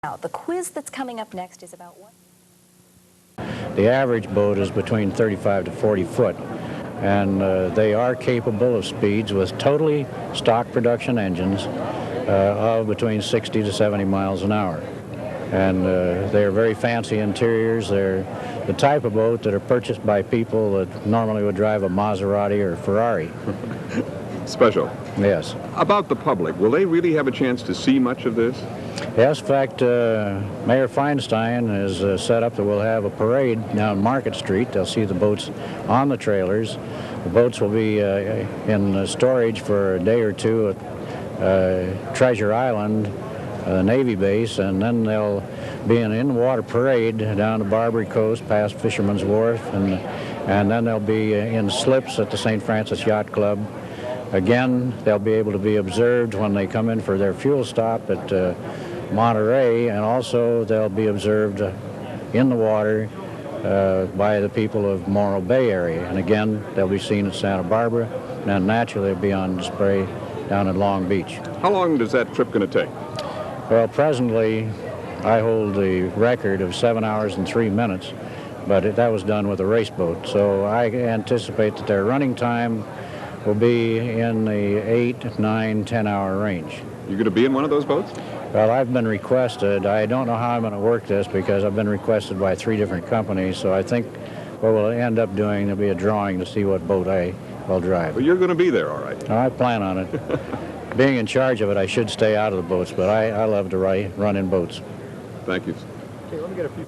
Now, the quiz that's coming up next is about what? The average boat is between 35 to 40 foot, and they are capable of speeds with totally stock production engines of between 60 to 70 miles an hour. And they're very fancy interiors. They're the type of boat that are purchased by people that normally would drive a Maserati or Ferrari. Special. Yes. About the public, will they really have a chance to see much of this? Yes, in fact, Mayor Feinstein has set up that we'll have a parade down Market Street. They'll see the boats on the trailers. The boats will be in storage for a day or two at Treasure Island, Navy base, and then they'll be an in-water parade down to Barbary Coast past Fisherman's Wharf, and then they'll be in slips at the St. Francis Yacht Club. Again, they'll be able to be observed when they come in for their fuel stop at Monterey, and also they'll be observed in the water by the people of Morro Bay area. And again, they'll be seen at Santa Barbara, and then naturally they'll be on display down at Long Beach. How long is that trip going to take? Well, presently, I hold the record of 7 hours and 3 minutes, but that was done with a race boat. So I anticipate that their running time will be in the 8, 9, 10-hour range. You're going to be in one of those boats? Well, I've been requested. I don't know how I'm going to work this because I've been requested by 3 different companies, so I think what we'll end up doing, there'll be a drawing to see what boat I will drive. Well, you're going to be there, all right. I plan on it. Being in charge of it, I should stay out of the boats, but I love to run in boats. Thank you. Okay, let me get a few.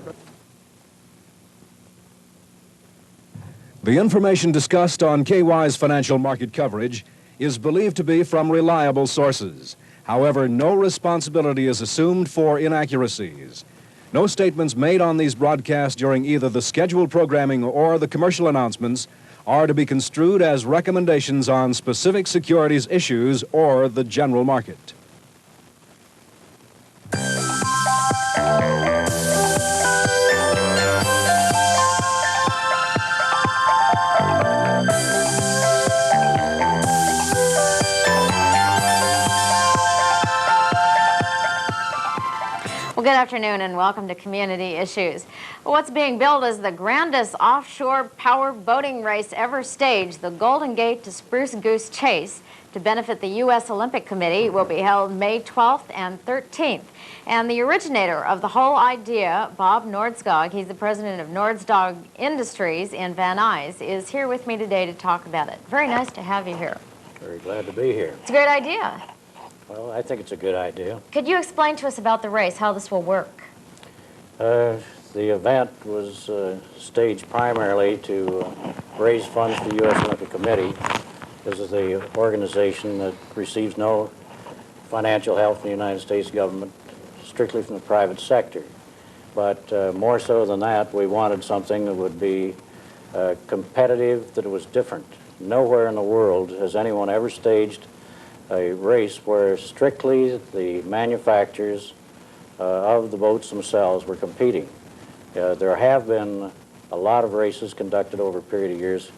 The information discussed on KY's financial market coverage is believed to be from reliable sources. However, no responsibility is assumed for inaccuracies. No statements made on these broadcasts during either the scheduled programming or the commercial announcements are to be construed as recommendations on specific securities issues or the general market. Well, good afternoon and welcome to Community Issues. What's being billed as the grandest offshore power boating race ever staged, the Golden Gate to Spruce Goose Chase, to benefit the U.S. Olympic Committee, will be held May 12th and 13th. And the originator of the whole idea, Bob Nordskog, he's the president of Nordskog Industries in Van Nuys, is here with me today to talk about it. Very nice to have you here. Very glad to be here. It's a great idea. Well, I think it's a good idea. Could you explain to us about the race, how this will work? The event was staged primarily to raise funds for the U.S. Olympic Committee. This is the organization that receives no financial help from the United States government, strictly from the private sector. But more so than that, we wanted something that would be competitive, that was different. Nowhere in the world has anyone ever staged a race where strictly the manufacturers of the boats themselves were competing. There have been a lot of races conducted over a period of years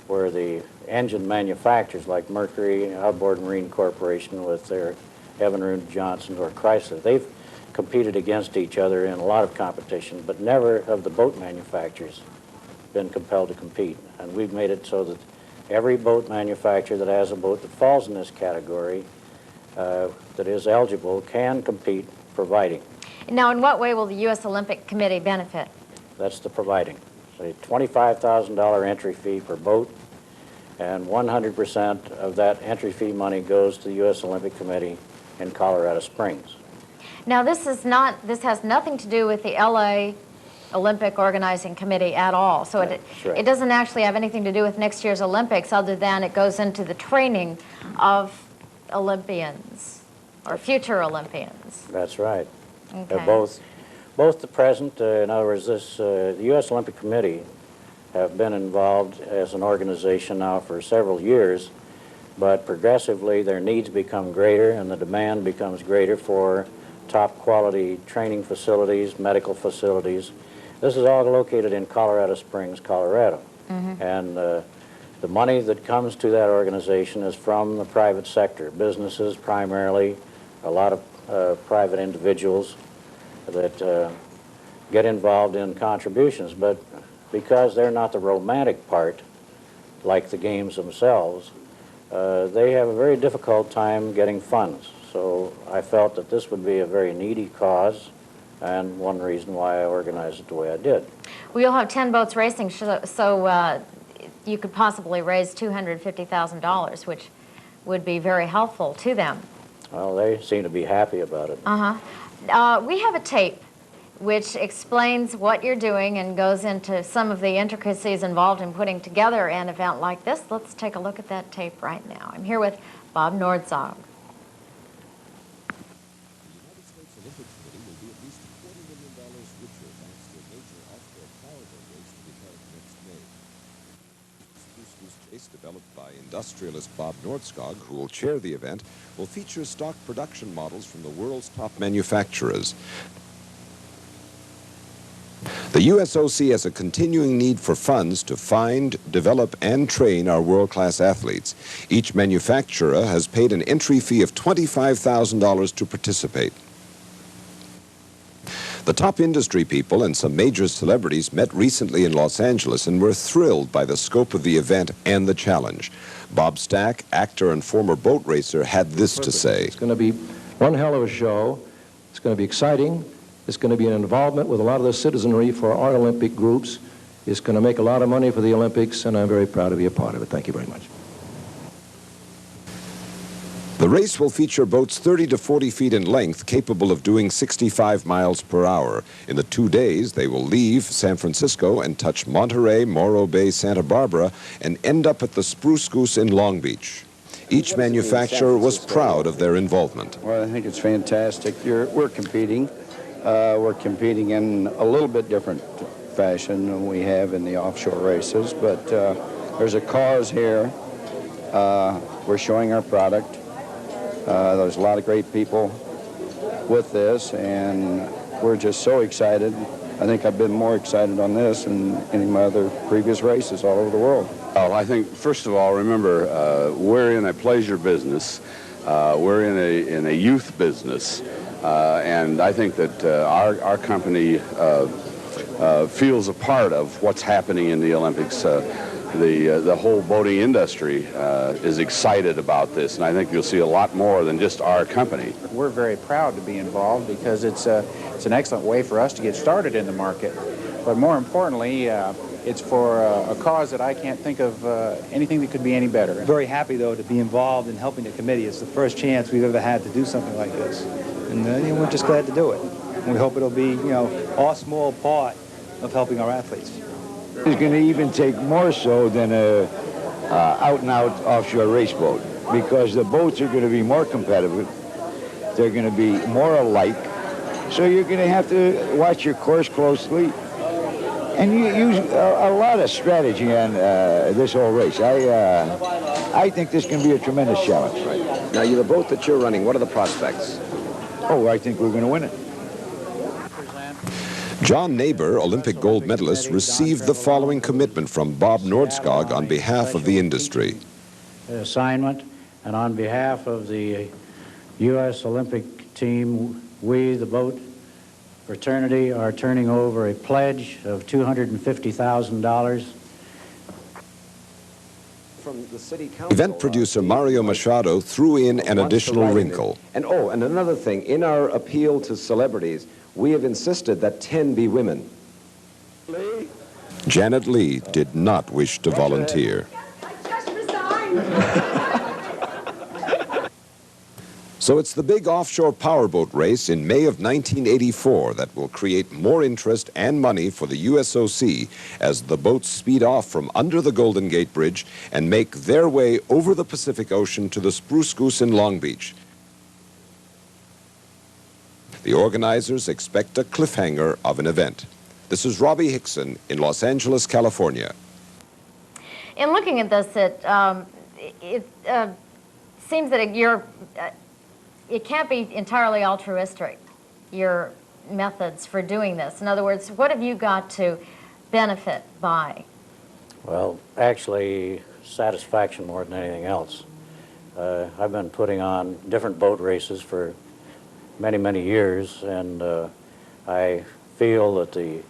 where the engine manufacturers like Mercury, Outboard Marine Corporation with their Evinrude Johnson or Chrysler, they've competed against each other in a lot of competition, but never have the boat manufacturers been compelled to compete. And we've made it so that every boat manufacturer that has a boat that falls in this category that is eligible can compete providing. Now, in what way will the U.S. Olympic Committee benefit? That's the providing. So a $25,000 entry fee per boat, and 100% of that entry fee money goes to the U.S. Olympic Committee in Colorado Springs. Now, this has nothing to do with the L.A. Olympic Organizing Committee at all. So it doesn't actually have anything to do with next year's Olympics other than it goes into the training of Olympians or future Olympians. That's right. Okay. Both the present, in other words, the U.S. Olympic Committee have been involved as an organization now for several years, but progressively their needs become greater and the demand becomes greater for top quality training facilities, medical facilities. This is all located in Colorado Springs, Colorado. Mm-hmm. And the money that comes to that organization is from the private sector, businesses primarily, a lot of private individuals, that get involved in contributions, but because they're not the romantic part, like the games themselves, they have a very difficult time getting funds. So I felt that this would be a very needy cause, and one reason why I organized it the way I did. Well, you'll have 10 boats racing, so you could possibly raise $250,000, which would be very helpful to them. Well, they seem to be happy about it. We have a tape which explains what you're doing and goes into some of the intricacies involved in putting together an event like this. Let's take a look at that tape right now. I'm here with Bob Nordskog. Developed by industrialist Bob Nordskog, who will chair the event, will feature stock production models from the world's top manufacturers. The USOC has a continuing need for funds to find, develop, and train our world-class athletes. Each manufacturer has paid an entry fee of $25,000 to participate. The top industry people and some major celebrities met recently in Los Angeles and were thrilled by the scope of the event and the challenge. Bob Stack, actor and former boat racer, had this to say. It's going to be one hell of a show. It's going to be exciting. It's going to be an involvement with a lot of the citizenry for our Olympic groups. It's going to make a lot of money for the Olympics, and I'm very proud to be a part of it. Thank you very much. The race will feature boats 30 to 40 feet in length, capable of doing 65 miles per hour. In the 2 days, they will leave San Francisco and touch Monterey, Morro Bay, Santa Barbara, and end up at the Spruce Goose in Long Beach. Each manufacturer was proud of their involvement. Well, I think it's fantastic. We're competing. We're competing in a little bit different fashion than we have in the offshore races, but there's a cause here. We're showing our product. There's a lot of great people with this, and we're just so excited. I think I've been more excited on this than any of my other previous races all over the world. Well, I think, first of all, remember, we're in a pleasure business. We're in a youth business. And I think that our company feels a part of what's happening in the Olympics. The whole boating industry is excited about this, and I think you'll see a lot more than just our company. We're very proud to be involved because it's an excellent way for us to get started in the market. But more importantly, it's for a cause that I can't think of anything that could be any better. Very happy, though, to be involved in helping the committee. It's the first chance we've ever had to do something like this. And we're just glad to do it. And we hope it'll be, our small part of helping our athletes. It's going to even take more so than a out-and-out offshore race boat, because the boats are going to be more competitive. They're going to be more alike. So you're going to have to watch your course closely. And you use a lot of strategy on this whole race. I think this can be a tremendous challenge. Right. Now, the boat that you're running, what are the prospects? Oh, I think we're going to win it. John Neighbor, Olympic gold medalist, received the following commitment from Bob Nordskog on behalf of the industry. Assignment, and on behalf of the U.S. Olympic team, we, the boat fraternity, are turning over a pledge of $250,000. From the city council, Event producer Mario Machado threw in an additional wrinkle. And another thing, in our appeal to celebrities, we have insisted that 10 be women. Janet Lee did not wish to volunteer. So it's the big offshore powerboat race in May of 1984 that will create more interest and money for the USOC as the boats speed off from under the Golden Gate Bridge and make their way over the Pacific Ocean to the Spruce Goose in Long Beach. The organizers expect a cliffhanger of an event. This is Robbie Hickson in Los Angeles, California. In looking at this, it seems that it can't be entirely altruistic, your methods for doing this. In other words, what have you got to benefit by? Well, actually, satisfaction more than anything else. I've been putting on different boat races for many, many years, and I feel that the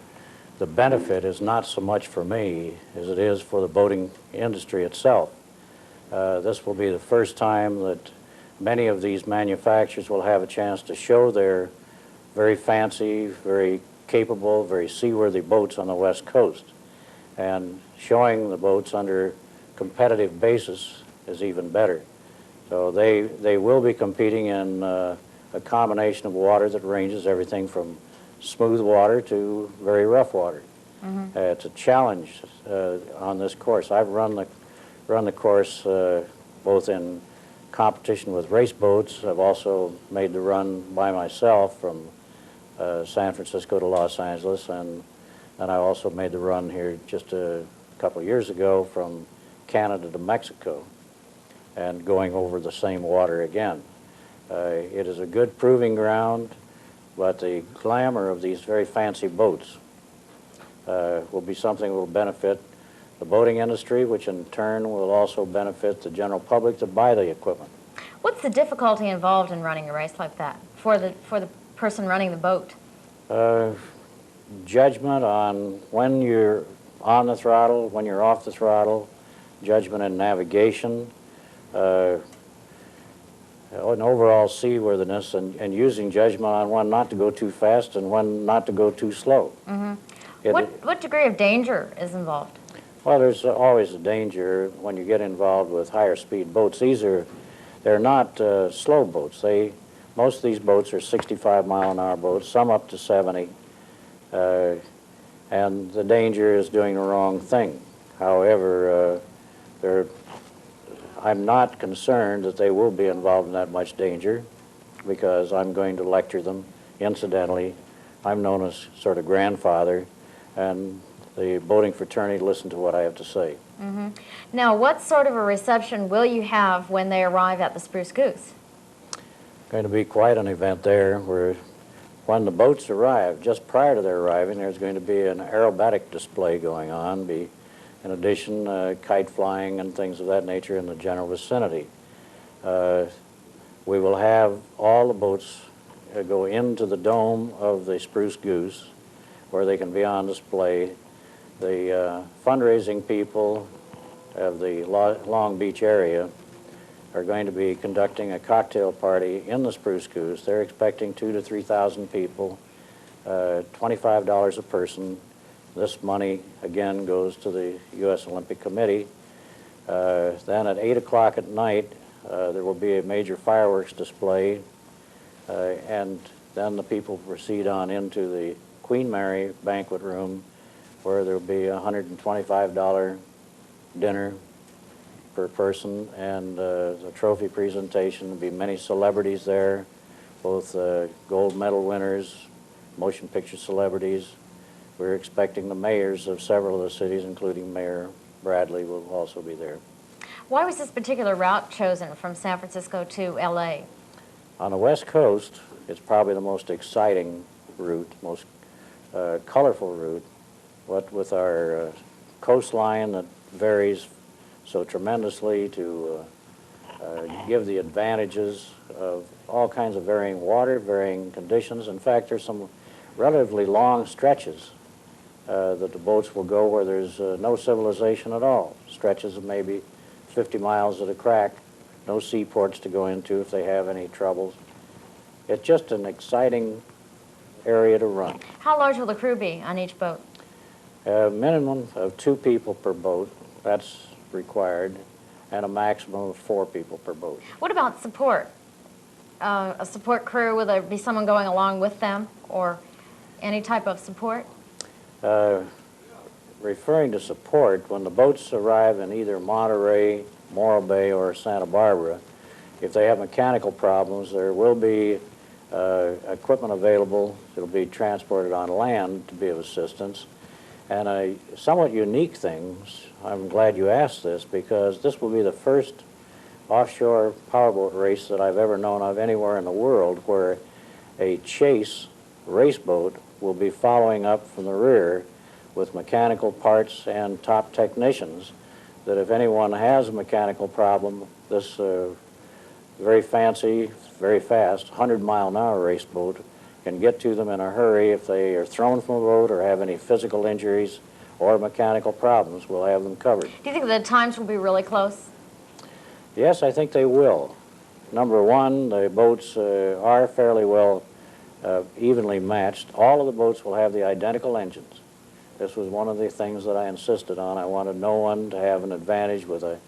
benefit is not so much for me as it is for the boating industry itself. This will be the first time that many of these manufacturers will have a chance to show their very fancy, very capable, very seaworthy boats on the West Coast. And showing the boats under competitive basis is even better. So they will be competing in a combination of water that ranges everything from smooth water to very rough water. It's a challenge on this course. I've run the course both in competition with race boats. I've also made the run by myself from San Francisco to Los Angeles, and I also made the run here just a couple of years ago from Canada to Mexico, and going over the same water again. It is a good proving ground, but the glamour of these very fancy boats will be something that will benefit the boating industry, which in turn will also benefit the general public to buy the equipment. What's the difficulty involved in running a race like that for the person running the boat? Judgment on when you're on the throttle, when you're off the throttle, judgment in navigation, an overall seaworthiness, and using judgment on when not to go too fast and when not to go too slow. What degree of danger is involved? Well, there's always a danger when you get involved with higher speed boats. They're not slow boats. Most of these boats are 65-mile-an-hour boats, some up to 70, and the danger is doing the wrong thing. However, I'm not concerned that they will be involved in that much danger, because I'm going to lecture them. Incidentally, I'm known as sort of grandfather, and the boating fraternity listen to what I have to say. Now, what sort of a reception will you have when they arrive at the Spruce Goose? Going to be quite an event there, where when the boats arrive, just prior to their arriving, there's going to be an aerobatic display going on. In addition, kite flying and things of that nature in the general vicinity. We will have all the boats go into the dome of the Spruce Goose, where they can be on display. The fundraising people of the Long Beach area are going to be conducting a cocktail party in the Spruce Goose. They're expecting 2,000 to 3,000 people, $25 a person. This money, again, goes to the U.S. Olympic Committee. Then at 8 o'clock at night, there will be a major fireworks display, and then the people proceed on into the Queen Mary banquet room, where there will be a $125 dinner per person, and the trophy presentation. There will be many celebrities there, both gold medal winners, motion picture celebrities. We're expecting the mayors of several of the cities, including Mayor Bradley, will also be there. Why was this particular route chosen from San Francisco to L.A.? On the West Coast, it's probably the most exciting route, most colorful route. What with our coastline that varies so tremendously to give the advantages of all kinds of varying water, varying conditions. In fact, there's some relatively long stretches that the boats will go where there's no civilization at all. Stretches of maybe 50 miles at a crack, no seaports to go into if they have any troubles. It's just an exciting area to run. How large will the crew be on each boat? A minimum of 2 people per boat, that's required, and a maximum of 4 people per boat. What about support? A support crew, will there be someone going along with them, or any type of support? Referring to support, when the boats arrive in either Monterey, Morro Bay, or Santa Barbara, if they have mechanical problems, there will be equipment available that will be transported on land to be of assistance. And a somewhat unique thing, I'm glad you asked this, because this will be the first offshore powerboat race that I've ever known of anywhere in the world where a chase race boat will be following up from the rear with mechanical parts and top technicians, that if anyone has a mechanical problem, this very fancy, very fast, 100-mile-an-hour race boat can get to them in a hurry. If they are thrown from a boat or have any physical injuries or mechanical problems, we'll have them covered. Do you think the times will be really close? Yes, I think they will. Number one, the boats are fairly well evenly matched. All of the boats will have the identical engines. This was one of the things that I insisted on. I wanted no one to have an advantage with a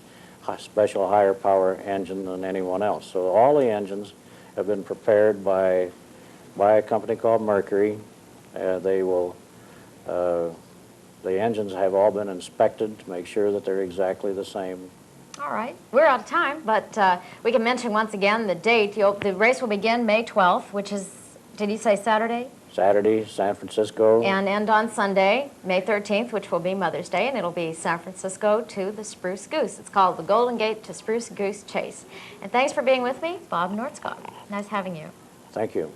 special higher power engine than anyone else. So all the engines have been prepared by a company called Mercury. The engines have all been inspected to make sure that they're exactly the same. All right. We're out of time, but we can mention once again the date. The race will begin May 12th, which is, did you say Saturday? Saturday, San Francisco. And end on Sunday, May 13th, which will be Mother's Day, and it'll be San Francisco to the Spruce Goose. It's called the Golden Gate to Spruce Goose Chase. And thanks for being with me, Bob Nordskog. Nice having you. Thank you.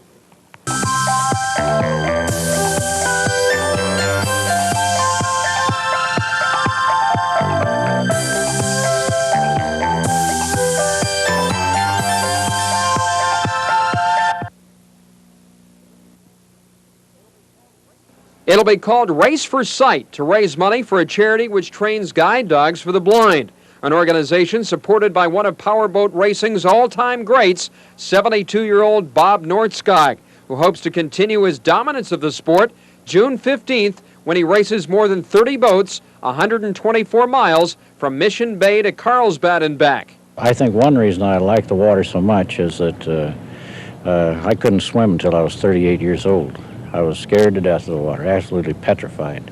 It'll be called Race for Sight to raise money for a charity which trains guide dogs for the blind, an organization supported by one of powerboat racing's all-time greats, 72-year-old Bob Nordskog, who hopes to continue his dominance of the sport June 15th when he races more than 30 boats, 124 miles from Mission Bay to Carlsbad and back. I think one reason I like the water so much is that I couldn't swim until I was 38 years old. I was scared to death of the water, absolutely petrified.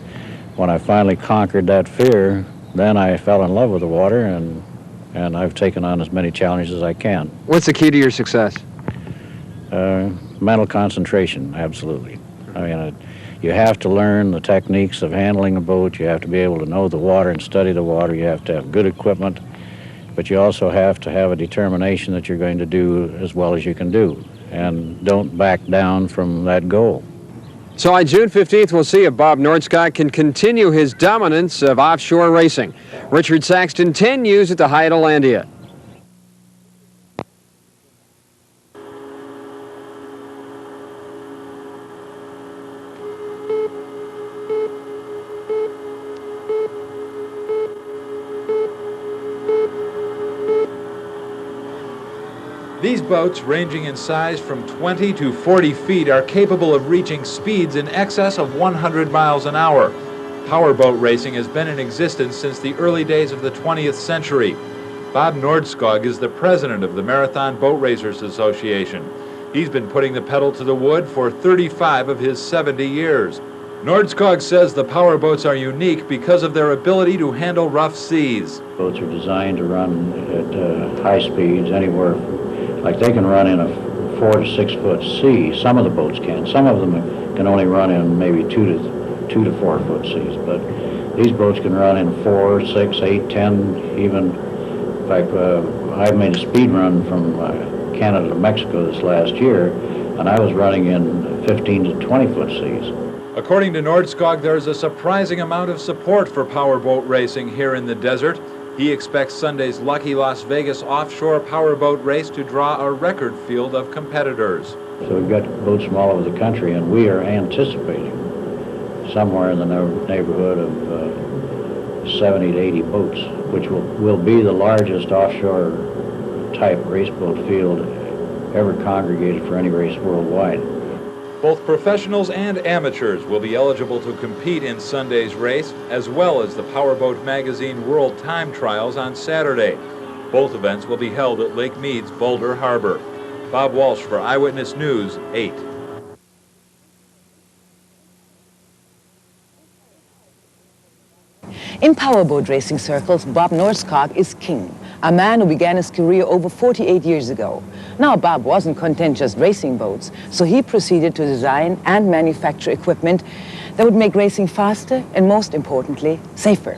When I finally conquered that fear, then I fell in love with the water, and I've taken on as many challenges as I can. What's the key to your success? Mental concentration, absolutely. I mean, you have to learn the techniques of handling a boat. You have to be able to know the water and study the water. You have to have good equipment, but you also have to have a determination that you're going to do as well as you can do, and don't back down from that goal. So on June 15th, we'll see if Bob Nordskog can continue his dominance of offshore racing. Richard Saxton, 10 News at the Hyattslandia. These boats, ranging in size from 20 to 40 feet, are capable of reaching speeds in excess of 100 miles an hour. Powerboat racing has been in existence since the early days of the 20th century. Bob Nordskog is the president of the Marathon Boat Racers Association. He's been putting the pedal to the wood for 35 of his 70 years. Nordskog says the powerboats are unique because of their ability to handle rough seas. Boats are designed to run at high speeds, anywhere, like they can run in a 4 to 6 foot sea. Some of the boats can. Some of them can only run in maybe 2 to 4 foot seas, but these boats can run in 4, 6, 8, 10, even. In fact, I made a speed run from Canada to Mexico this last year, and I was running in 15 to 20 foot seas. According to Nordskog, there's a surprising amount of support for powerboat racing here in the desert. He expects Sunday's Lucky Las Vegas offshore powerboat race to draw a record field of competitors. So we've got boats from all over the country, and we are anticipating somewhere in the neighborhood of 70 to 80 boats, which will be the largest offshore type race boat field ever congregated for any race worldwide. Both professionals and amateurs will be eligible to compete in Sunday's race, as well as the Powerboat Magazine World Time Trials on Saturday. Both events will be held at Lake Mead's Boulder Harbor. Bob Walsh for Eyewitness News 8. In powerboat racing circles, Bob Nordskog is king, a man who began his career over 48 years ago. Now, Bob wasn't content just racing boats, so he proceeded to design and manufacture equipment that would make racing faster and, most importantly, safer.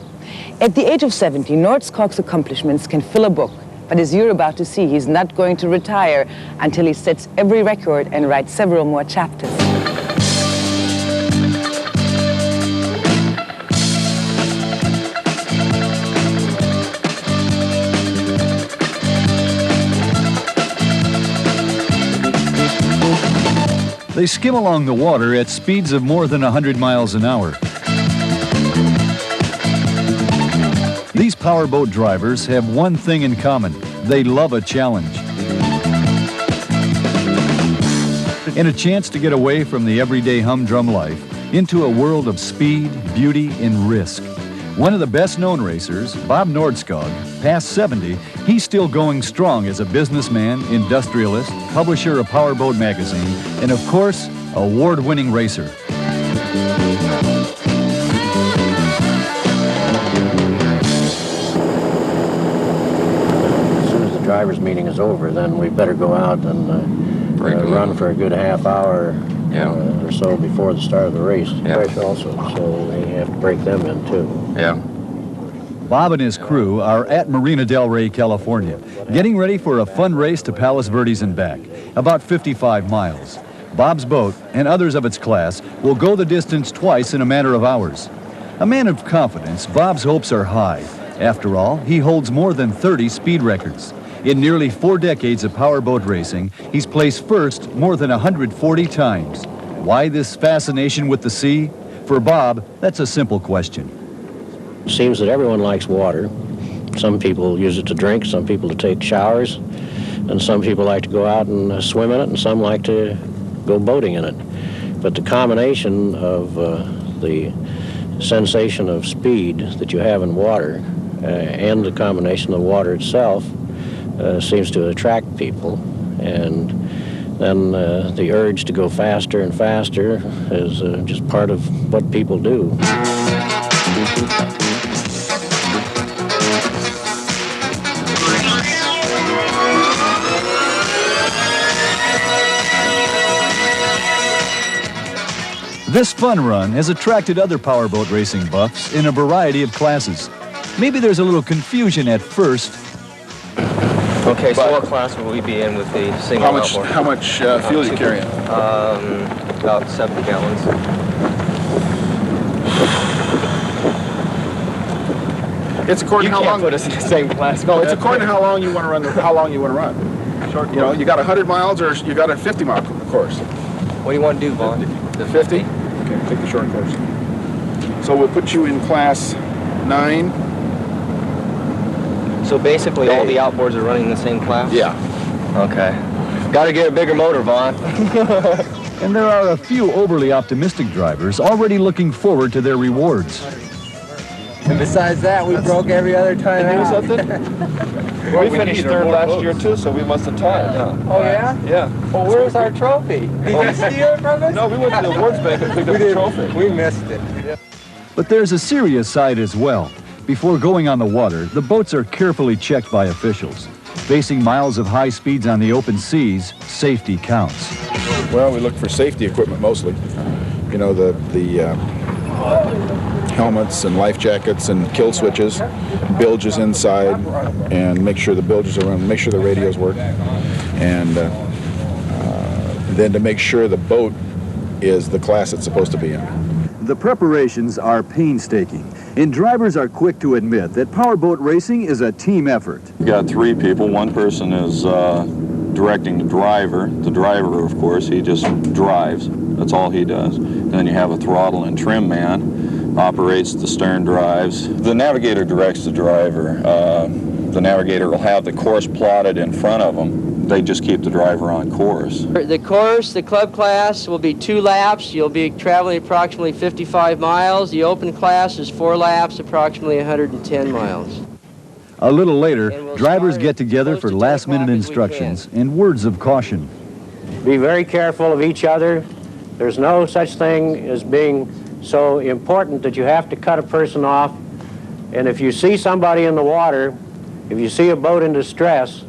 At the age of 70, Nordskog's accomplishments can fill a book, but as you're about to see, he's not going to retire until he sets every record and writes several more chapters. They skim along the water at speeds of more than 100 miles an hour. These powerboat drivers have one thing in common. They love a challenge. And a chance to get away from the everyday humdrum life into a world of speed, beauty, and risk. One of the best-known racers, Bob Nordskog, past 70, he's still going strong as a businessman, industrialist, publisher of Powerboat magazine, and of course, award-winning racer. As soon as the drivers' meeting is over, then we better go out and run for a good half hour or so before the start of the race. Fresh also, so we have to break them in too. Yeah. Bob and his crew are at Marina del Rey, California, getting ready for a fun race to Palos Verdes and back, about 55 miles. Bob's boat and others of its class will go the distance twice in a matter of hours. A man of confidence, Bob's hopes are high. After all, he holds more than 30 speed records. In nearly 4 decades of powerboat racing, he's placed first more than 140 times. Why this fascination with the sea? For Bob, that's a simple question. It seems that everyone likes water. Some people use it to drink, some people to take showers, and some people like to go out and swim in it, and some like to go boating in it. But the combination of the sensation of speed that you have in water and the combination of the water itself seems to attract people, and then the urge to go faster and faster is just part of what people do. This fun run has attracted other powerboat racing buffs in a variety of classes. Maybe there's a little confusion at first. Okay, so what class will we be in with the single outboard? How much fuel are you carrying? About 7 gallons. It's according to how long. Put us in the same class. No, it's according to how long you want to run. How long you want to run. Short. You know, you got 100 miles or you got a 50-mile course. What do you want to do, Vaughn? The 50. Okay, take the short course. So we'll put you in class 9. So basically, all the outboards are running the same class? Yeah. Okay. Got to get a bigger motor, Vaughn. And there are a few overly optimistic drivers already looking forward to their rewards. And besides that, we broke every other time out. Well, we finished third last year too, so we must have tied. Huh? Oh yeah? Yeah. Well, where's our trophy? Did you steal it from us? No, we went to the awards bank and picked up the trophy. We missed it. Yeah. But there's a serious side as well. Before going on the water, the boats are carefully checked by officials. Facing miles of high speeds on the open seas, safety counts. Well, we look for safety equipment mostly. You know, the helmets and life jackets and kill switches, bilges inside, and make sure the bilges are running, make sure the radios work, and then to make sure the boat is the class it's supposed to be in. The preparations are painstaking, and drivers are quick to admit that powerboat racing is a team effort. We've got 3 people. One person is directing the driver. The driver, of course, he just drives. That's all he does. Then you have a throttle and trim man, operates the stern drives. The navigator directs the driver. The navigator will have the course plotted in front of them. They just keep the driver on course. The course, the club class, will be 2 laps. You'll be traveling approximately 55 miles. The open class is 4 laps, approximately 110 miles. A little later, drivers get together for last-minute instructions and words of caution. Be very careful of each other. There's no such thing as being so important that you have to cut a person off. And if you see somebody in the water, if you see a boat in distress,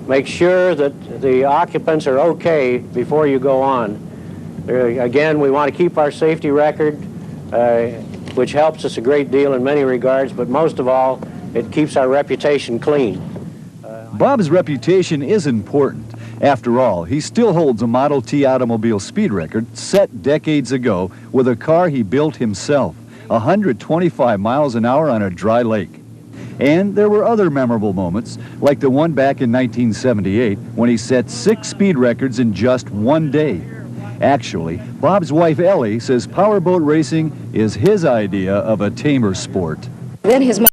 make sure that the occupants are okay before you go on. Again, we want to keep our safety record, which helps us a great deal in many regards, but most of all, it keeps our reputation clean. Bob's reputation is important. After all, he still holds a Model T automobile speed record set decades ago with a car he built himself, 125 miles an hour on a dry lake. And there were other memorable moments, like the one back in 1978 when he set 6 speed records in just 1 day. Actually, Bob's wife Ellie says powerboat racing is his idea of a tamer sport. Then his mother